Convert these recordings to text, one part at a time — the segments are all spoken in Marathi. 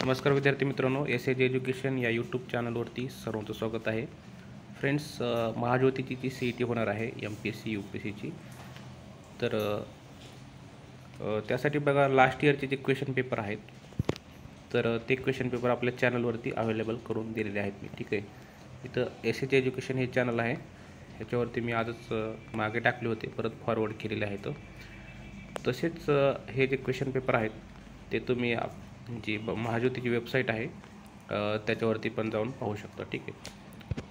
नमस्कार विद्यार्थी मित्रांनो, एस एज्युकेशन या यूट्यूब चॅनलवरती सर्वांचं स्वागत आहे. फ्रेंड्स, महाज्योतीची जी सी ई टी होणार आहे MPSC UPSCची, तर त्यासाठी बघा लास्ट इयरचे जे क्वेश्चन पेपर आहेत, तर ते क्वेश्चन पेपर आपल्या चॅनलवरती अवेलेबल करून दिलेले आहेत मी. ठीक आहे, इथं एस एज्युकेशन हे चॅनल आहे, ह्याच्यावरती मी आजच मागे टाकले होते, परत फॉरवर्ड केलेले आहेत. तसेच हे जे क्वेश्चन पेपर आहेत ते तुम्ही जी महाज्योतीची वेबसाईट आहे त्याच्यावरती पण जाऊन पाहू शकता. ठीक आहे,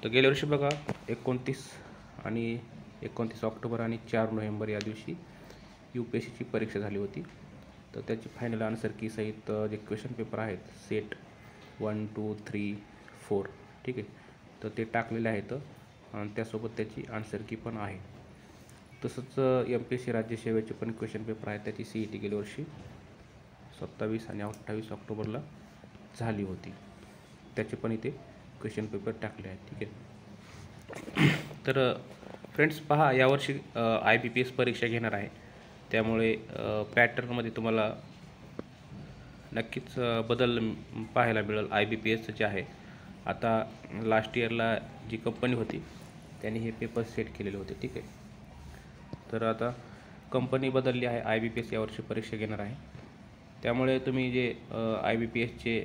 तर गेल्या वर्षी बघा 29 ऑक्टोबर आणि 4 नोव्हेंबर या दिवशी UPSCची परीक्षा झाली होती. तर त्याची फायनल आन्सर की सहित जे क्वेश्चन पेपर आहेत सेट 1, 2, 3, 4, ठीक आहे, तर ते टाकलेले आहेत आणि त्यासोबत त्याची आन्सर की पण आहे. तसंच MPSC राज्यसेवेचे पण क्वेश्चन पेपर आहेत, त्याची CET गेल्या वर्षी 27 आणि 28 ऑक्टोबरला झाली होती, त्याचे पण इथे क्वेश्चन पेपर टाकले आहेत. ठीक आहे, तर फ्रेंड्स पहा, यावर्षी IBPS परीक्षा घेणार आहे, त्यामुळे पॅटर्नमध्ये तुम्हाला नक्कीच बदल पाहायला मिळेल. IBPSचं जे आहे, आता लास्ट इयरला जी कंपनी होती त्यांनी हे पेपर सेट केलेले होते. ठीक आहे, तर आता कंपनी बदलली आहे, IBPS यावर्षी परीक्षा घेणार आहे, त्यामुळे तुम्ही जे IBPSचे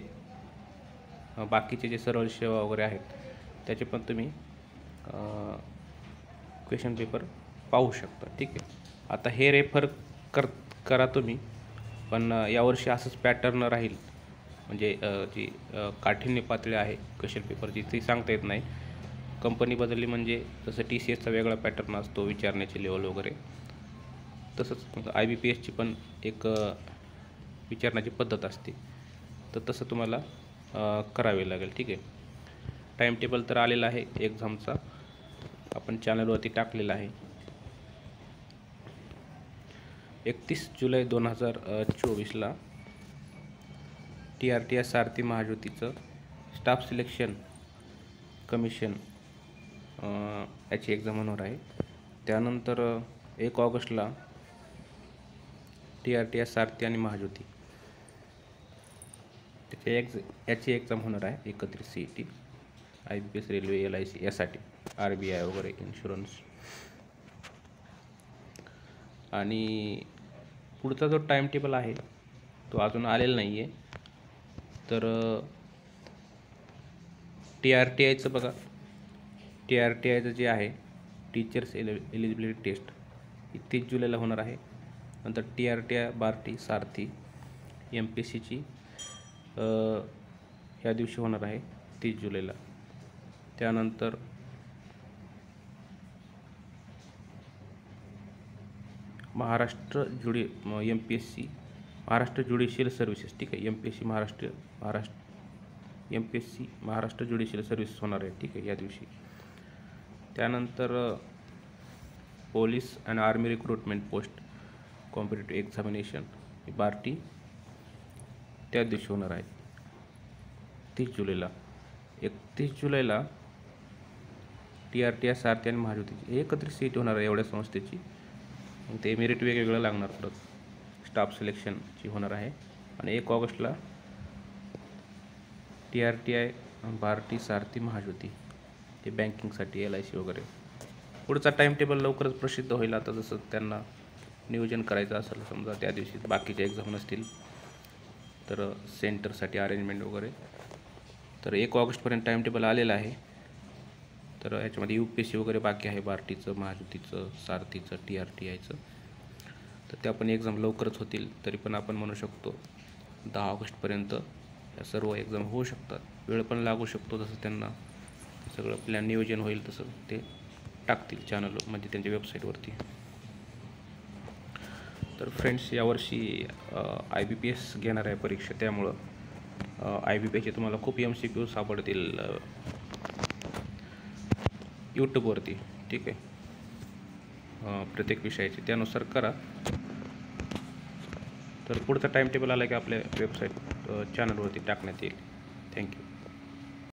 बाकीचे जे सरळ सेवा वगैरे आहेत त्याचे पण तुम्ही क्वेश्चन पेपर पाहू शकता. ठीक आहे, आता हे रेफर करा तुम्ही, पण यावर्षी असंच पॅटर्न राहील, म्हणजे जी काठिण्य पातळी आहे क्वेश्चन पेपरची ती सांगता येत नाही. कंपनी बदलली म्हणजे जसं TCSचा वेगळा पॅटर्न असतो विचारण्याची लेवल वगैरे, तसंच IBPSची पण एक विचारण्याची पद्धत असते, तर तसं तुम्हाला करावे लागेल. ठीक आहे, टाईम टेबल तर आलेला आहे एक्झामचा, आपण चॅनलवरती टाकलेला आहे. 31 जुलै 2024ला TRTI सारथी महाज्योतीचं स्टाफ सिलेक्शन कमिशन याची एक्झाम होणार आहे. त्यानंतर 1 ऑगस्टला TRTI सारथी आणि महाज्योती याची एक्झाम होणार आहे एकत्रित CET, IBPS, रेल्वे, LIC यासाठी, RBI वगैरे, इन्शुरन्स. आणि पुढचा जो टाईम टेबल आहे तो अजून आलेला नाही आहे. तर TRTIचं बघा, TRTIचं जे आहे टीचर्स एलिजिबिलिटी टेस्ट 31 जुलैला होणार आहे. नंतर TRTI बार्टी सारथी MPSCची ह्या दिवशी होणार आहे 30 जुलैला. त्यानंतर Maharashtra MPSC Maharashtra judicial services, ठीक आहे, MPSC महाराष्ट्र ज्युडिशियल सर्व्हिसेस होणार आहे. ठीक आहे, या दिवशी. त्यानंतर police and army recruitment post competitive examination Barti त्या दिवशी होणार आहे 30 जुलैला. 31 जुलैला TRTI सारथी आणि महाज्योतीची एकत्रित CET होणार आहे एवढ्या संस्थेची. ते मेरिट वेगवेगळं लागणार, परत स्टाफ सिलेक्शनची होणार आहे. आणि 1 ऑगस्टला TRTI बार्टी सारथी महाज्योती, ते बँकिंगसाठी, LIC वगैरे. पुढचा टाईम टेबल लवकरच प्रसिद्ध होईल. आता जसं त्यांना नियोजन करायचं असेल, समजा त्या दिवशी बाकीचे एक्झाम नसतील तर सेंटरसाठी अरेंजमेंट वगैरे, तर 1 ऑगस्टपर्यंत टाईम टेबल आलेलं आहे. तर ह्याच्यामध्ये UPSC वगैरे बाकी आहे, बार्टीचं, महाज्योतीचं, सारथीचं, TRTIचं. तर त्या पण एक्झाम लवकरच होतील. तरी पण आपण म्हणू शकतो 10 ऑगस्टपर्यंत या सर्व एक्झाम होऊ शकतात. वेळ पण लागू शकतो, जसं त्यांना सगळं प्लॅन नियोजन होईल तसं ते टाकतील चॅनल, म्हणजे त्यांच्या वेबसाईटवरती. तर फ्रेंड्स, यावर्षी IBPS घेणार आहे परीक्षा, त्यामुळं IBPSचे तुम्हाला खूप MCQ सापडतील यूट्यूबवरती. ठीक आहे, प्रत्येक विषयाची त्यानुसार करा. तर पुढचा टाईम टेबल आला की आपल्या वेबसाईट चॅनलवरती टाकण्यात येईल. थँक्यू.